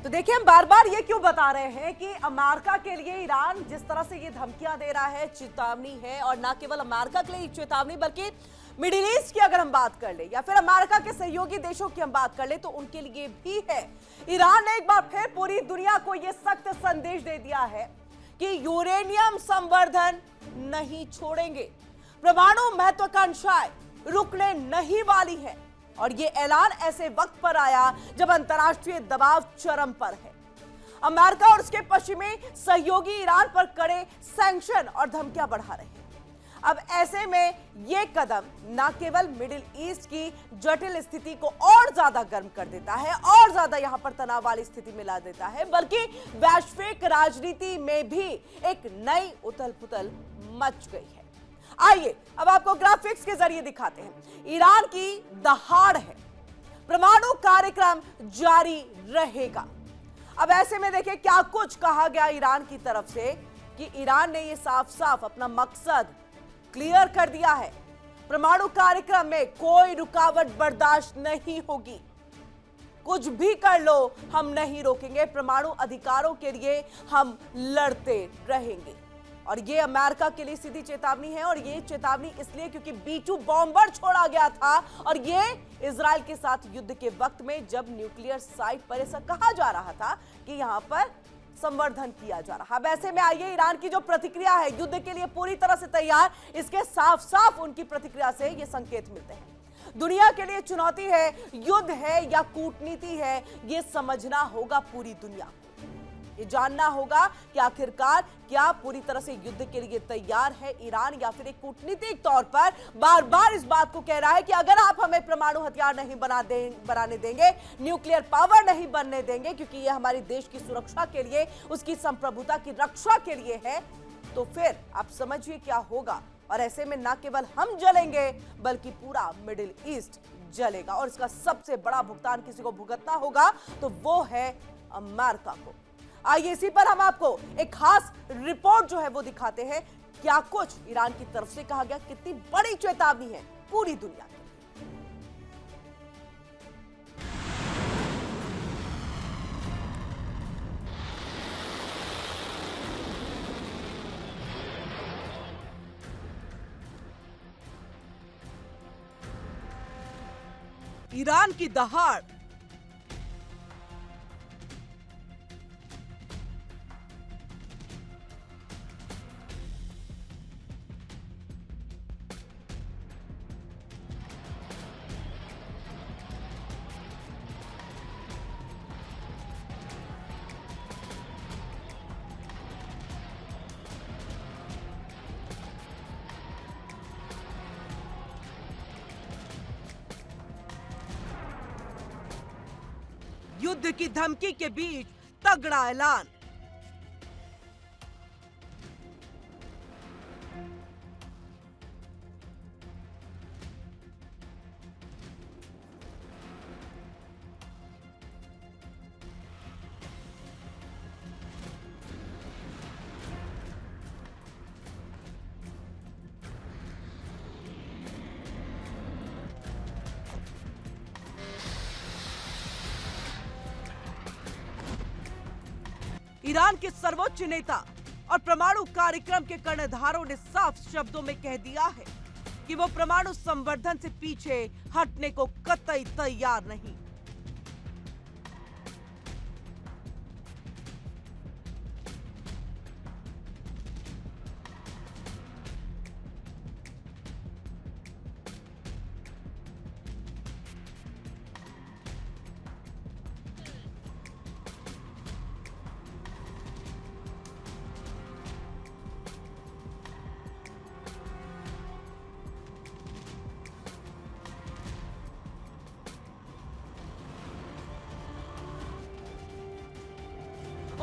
तो देखिए, हम बार बार ये क्यों बता रहे हैं कि अमेरिका के लिए ईरान जिस तरह से ये धमकियां दे रहा है, चेतावनी है। और ना केवल अमेरिका के लिए चेतावनी, बल्कि मिडिल ईस्ट की अगर हम बात कर ले या फिर अमेरिका के सहयोगी देशों की हम बात कर ले तो उनके लिए भी है। ईरान ने एक बार फिर पूरी दुनिया को यह सख्त संदेश दे दिया है कि यूरेनियम संवर्धन नहीं छोड़ेंगे, परमाणु महत्वाकांक्षाएं रुकने नहीं वाली है। और ये ऐलान ऐसे वक्त पर आया जब अंतर्राष्ट्रीय दबाव चरम पर है। अमेरिका और उसके पश्चिमी सहयोगी ईरान पर कड़े सैंक्शन और धमकियां बढ़ा रहे हैं। अब ऐसे में यह कदम न केवल मिडिल ईस्ट की जटिल स्थिति को और ज्यादा गर्म कर देता है और ज्यादा यहां पर तनाव वाली स्थिति में ला देता है, बल्कि वैश्विक राजनीति में भी एक नई उथल-पुथल मच गई है। आइए अब आपको ग्राफिक्स के जरिए दिखाते हैं। ईरान की दहाड़ है, परमाणु कार्यक्रम जारी रहेगा। अब ऐसे में देखिए क्या कुछ कहा गया ईरान की तरफ से कि ईरान ने यह साफ साफ अपना मकसद क्लियर कर दिया है। परमाणु कार्यक्रम में कोई रुकावट बर्दाश्त नहीं होगी, कुछ भी कर लो हम नहीं रोकेंगे, परमाणु अधिकारों के लिए हम लड़ते रहेंगे। और ये अमेरिका के लिए सीधी चेतावनी है। और ये चेतावनी इसलिए क्योंकि B2 बॉम्बर छोड़ा गया था और ये इजराइल के साथ युद्ध के वक्त में जब न्यूक्लियर साइट पर ऐसा कहा जा रहा था कि यहां पर संवर्धन किया जा रहा। अब ऐसे में आइए ईरान की जो प्रतिक्रिया है, युद्ध के लिए पूरी तरह से तैयार, इसके साफ साफ उनकी प्रतिक्रिया से ये संकेत मिलते हैं। दुनिया के लिए चुनौती है, युद्ध है या कूटनीति है, ये समझना होगा पूरी दुनिया को। ये जानना होगा कि आखिरकार क्या पूरी तरह से युद्ध के लिए तैयार है ईरान, या फिर एक कूटनीतिक तौर पर बार बार इस बात को कह रहा है कि अगर आप हमें परमाणु हथियार नहीं बनाने देंगे, न्यूक्लियर पावर नहीं बनने देंगे, क्योंकि ये हमारे देश की सुरक्षा के लिए, उसकी संप्रभुता की रक्षा के लिए है, तो फिर आप समझिए क्या होगा। और ऐसे में न केवल हम जलेंगे बल्कि पूरा मिडिल ईस्ट जलेगा। और इसका सबसे बड़ा भुगतान किसी को भुगतना होगा तो वो है अमेरिका को। आइए इसी पर हम आपको एक खास रिपोर्ट जो है वो दिखाते हैं, क्या कुछ ईरान की तरफ से कहा गया, कितनी बड़ी चेतावनी है पूरी दुनिया की। ईरान की दहाड़, युद्ध की धमकी के बीच तगड़ा ऐलान। ईरान के सर्वोच्च नेता और परमाणु कार्यक्रम के कर्णधारों ने साफ शब्दों में कह दिया है कि वो परमाणु संवर्धन से पीछे हटने को कतई तैयार नहीं।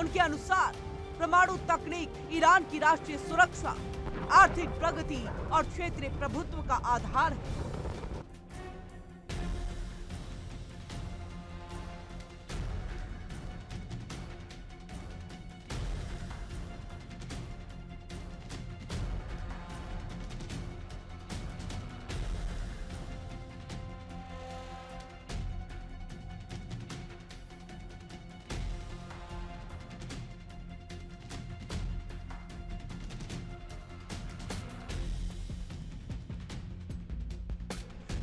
उनके अनुसार परमाणु तकनीक ईरान की राष्ट्रीय सुरक्षा, आर्थिक प्रगति और क्षेत्रीय प्रभुत्व का आधार है।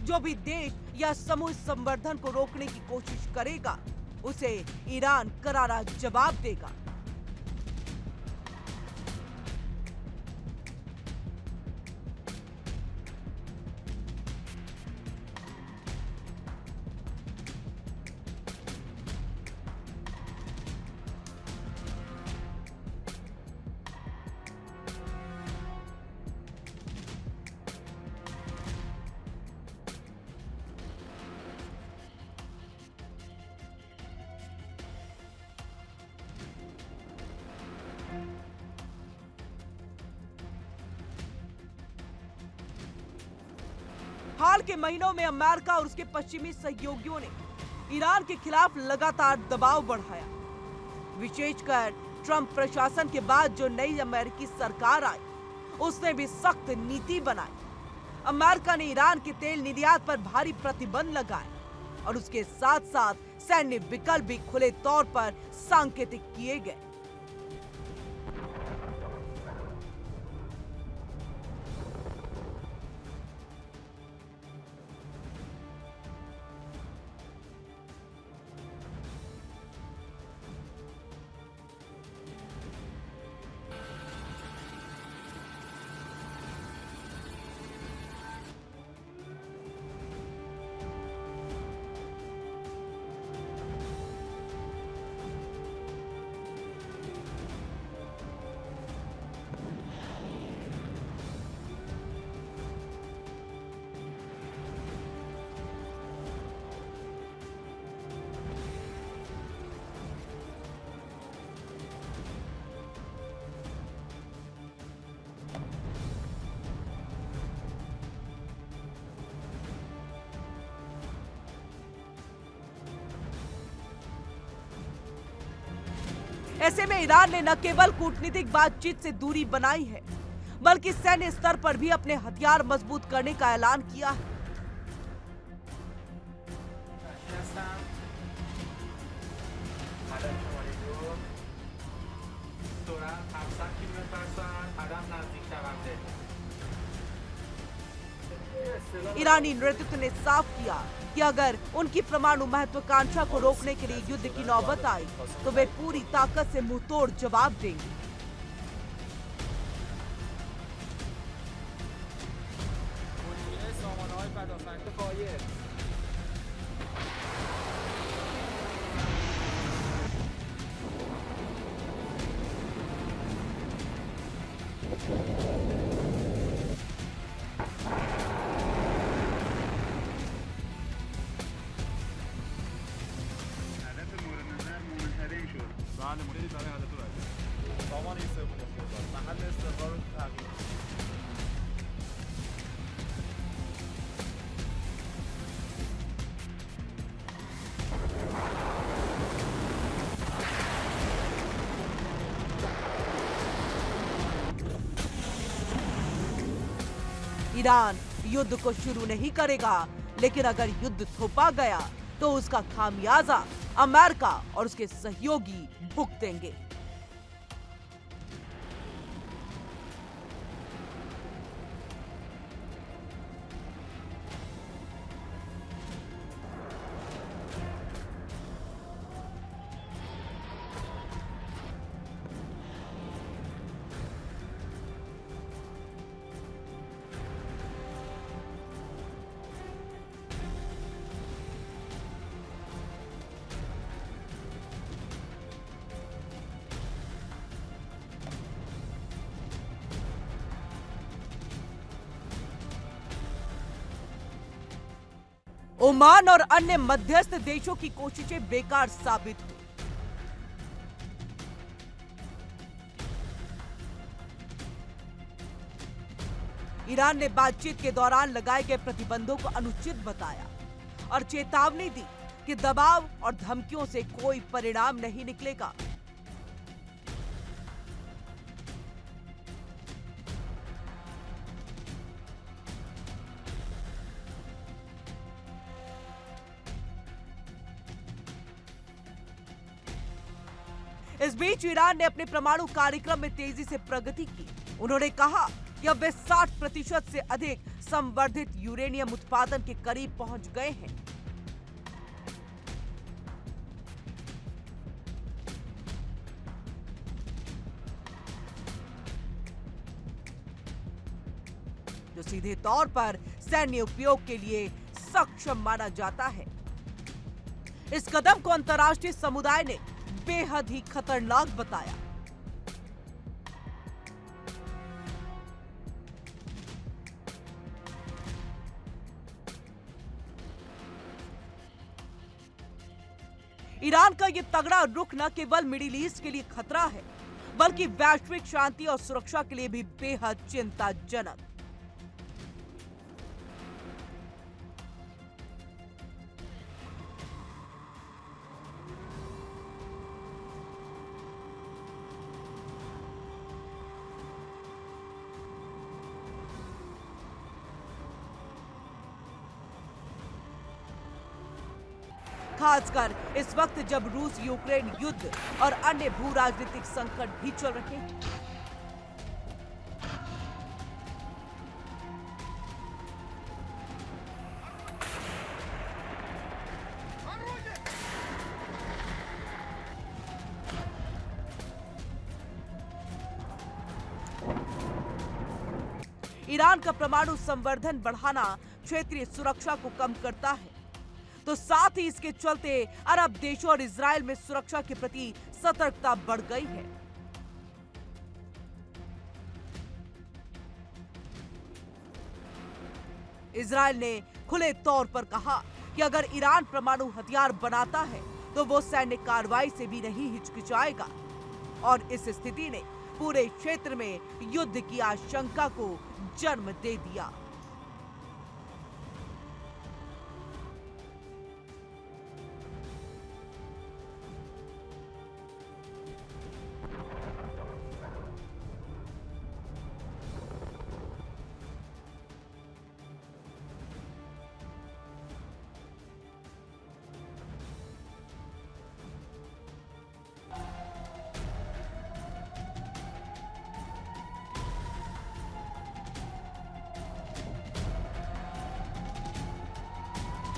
जो भी देश या समूह संवर्धन को रोकने की कोशिश करेगा उसे ईरान करारा जवाब देगा। हाल के महीनों में अमेरिका और उसके पश्चिमी सहयोगियों ने ईरान के खिलाफ लगातार दबाव बढ़ाया। विशेषकर ट्रंप प्रशासन के बाद जो नई अमेरिकी सरकार आई, उसने भी सख्त नीति बनाई। अमेरिका ने ईरान के तेल निर्यात पर भारी प्रतिबंध लगाए और उसके साथ साथ सैन्य विकल्प भी खुले तौर पर सांकेतिक किए गए। ऐसे में ईरान ने न केवल कूटनीतिक बातचीत से दूरी बनाई है, बल्कि सैन्य स्तर पर भी अपने हथियार मजबूत करने का ऐलान किया है। ईरानी नेतृत्व ने साफ किया कि अगर उनकी परमाणु महत्वाकांक्षा को रोकने के लिए युद्ध की नौबत आई तो वे पूरी ताकत से मुंहतोड़ जवाब देंगे। ईरान युद्ध को शुरू नहीं करेगा, लेकिन अगर युद्ध थोपा गया तो उसका खामियाजा अमेरिका और उसके सहयोगी भुगतेंगे। ओमान और अन्य मध्यस्थ देशों की कोशिशें बेकार साबित हुई। ईरान ने बातचीत के दौरान लगाए गए प्रतिबंधों को अनुचित बताया और चेतावनी दी कि दबाव और धमकियों से कोई परिणाम नहीं निकलेगा। इस बीच ईरान ने अपने परमाणु कार्यक्रम में तेजी से प्रगति की। उन्होंने कहा कि अब वे 60% से अधिक संवर्धित यूरेनियम उत्पादन के करीब पहुंच गए हैं। जो सीधे तौर पर सैन्य उपयोग के लिए सक्षम माना जाता है। इस कदम को अंतर्राष्ट्रीय समुदाय ने बेहद ही खतरनाक बताया। ईरान का ये तगड़ा रुख न केवल मिडिल ईस्ट के लिए खतरा है, बल्कि वैश्विक शांति और सुरक्षा के लिए भी बेहद चिंताजनक। खासकर इस वक्त जब रूस यूक्रेन युद्ध और अन्य भू राजनीतिक संकट भी चल रहे हैं। ईरान का परमाणु संवर्धन बढ़ाना क्षेत्रीय सुरक्षा को कम करता है, तो साथ ही इसके चलते अरब देशों और इजराइल में सुरक्षा के प्रति सतर्कता बढ़ गई है। इजराइल ने खुले तौर पर कहा कि अगर ईरान परमाणु हथियार बनाता है तो वो सैन्य कार्रवाई से भी नहीं हिचकिचाएगा, और इस स्थिति ने पूरे क्षेत्र में युद्ध की आशंका को जन्म दे दिया।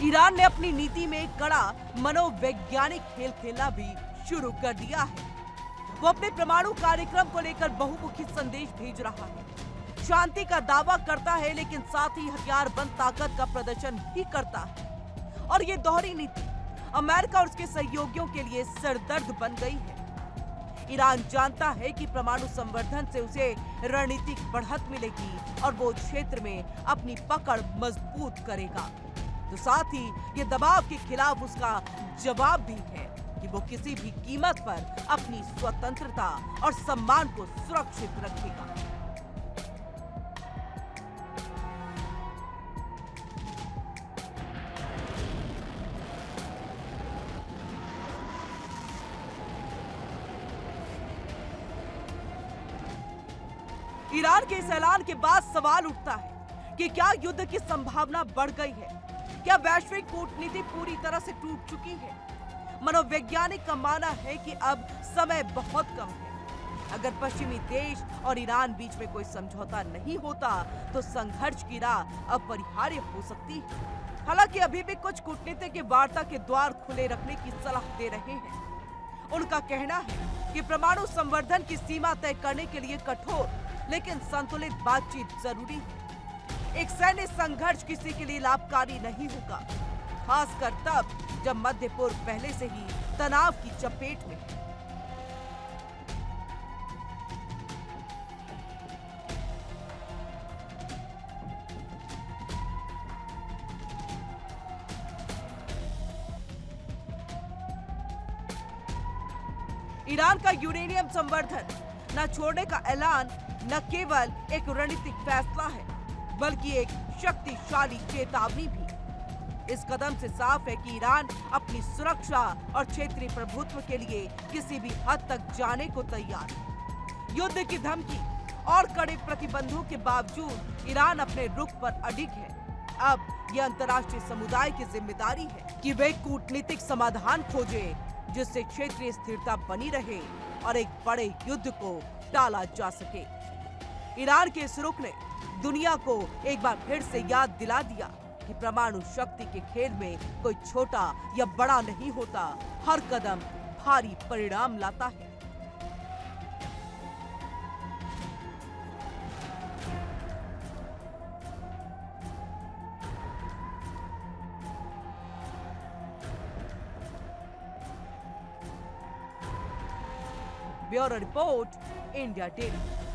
ईरान ने अपनी नीति में एक कड़ा मनोवैज्ञानिक खेल खेलना भी शुरू कर दिया है। वो अपने परमाणु कार्यक्रम को लेकर बहुमुखी संदेश भेज रहा है, शांति का दावा करता है, लेकिन साथ ही हथियारबंद ताकत का प्रदर्शन भी करता है। और ये दोहरी नीति अमेरिका और उसके सहयोगियों के लिए सरदर्द बन गई है। ईरान जानता है कि परमाणु संवर्धन से उसे रणनीतिक बढ़त मिलेगी और वो क्षेत्र में अपनी पकड़ मजबूत करेगा। तो साथ ही ये दबाव के खिलाफ उसका जवाब भी है कि वो किसी भी कीमत पर अपनी स्वतंत्रता और सम्मान को सुरक्षित रखेगा। ईरान के इस ऐलान के बाद सवाल उठता है कि क्या युद्ध की संभावना बढ़ गई है? क्या वैश्विक कूटनीति पूरी तरह से टूट चुकी है? मनोवैज्ञानिक का मानना है कि अब समय बहुत कम है। अगर पश्चिमी देश और ईरान बीच में कोई समझौता नहीं होता तो संघर्ष की राह अपरिहार्य हो सकती है। हालांकि अभी भी कुछ कूटनीतिज्ञ वार्ता के द्वार खुले रखने की सलाह दे रहे हैं। उनका कहना है कि परमाणु संवर्धन की सीमा तय करने के लिए कठोर लेकिन संतुलित बातचीत जरूरी है। एक सैन्य संघर्ष किसी के लिए लाभकारी नहीं होगा, खासकर तब जब मध्य पूर्व पहले से ही तनाव की चपेट में है। ईरान का यूरेनियम संवर्धन न छोड़ने का ऐलान न केवल एक रणनीतिक फैसला है, बल्कि एक शक्तिशाली चेतावनी भी। इस कदम से साफ है कि ईरान अपनी सुरक्षा और क्षेत्रीय प्रभुत्व के लिए किसी भी हद तक जाने को तैयार है। युद्ध की धमकी और कड़े प्रतिबंधों के बावजूद ईरान अपने रुख पर अडिग है। अब यह अंतर्राष्ट्रीय समुदाय की जिम्मेदारी है कि वे कूटनीतिक समाधान खोजे जिससे क्षेत्रीय स्थिरता बनी रहे और एक बड़े युद्ध को टाला जा सके। ईरान के इस रुख ने दुनिया को एक बार फिर से याद दिला दिया कि परमाणु शक्ति के खेल में कोई छोटा या बड़ा नहीं होता, हर कदम भारी परिणाम लाता है। Bureau report, India daily.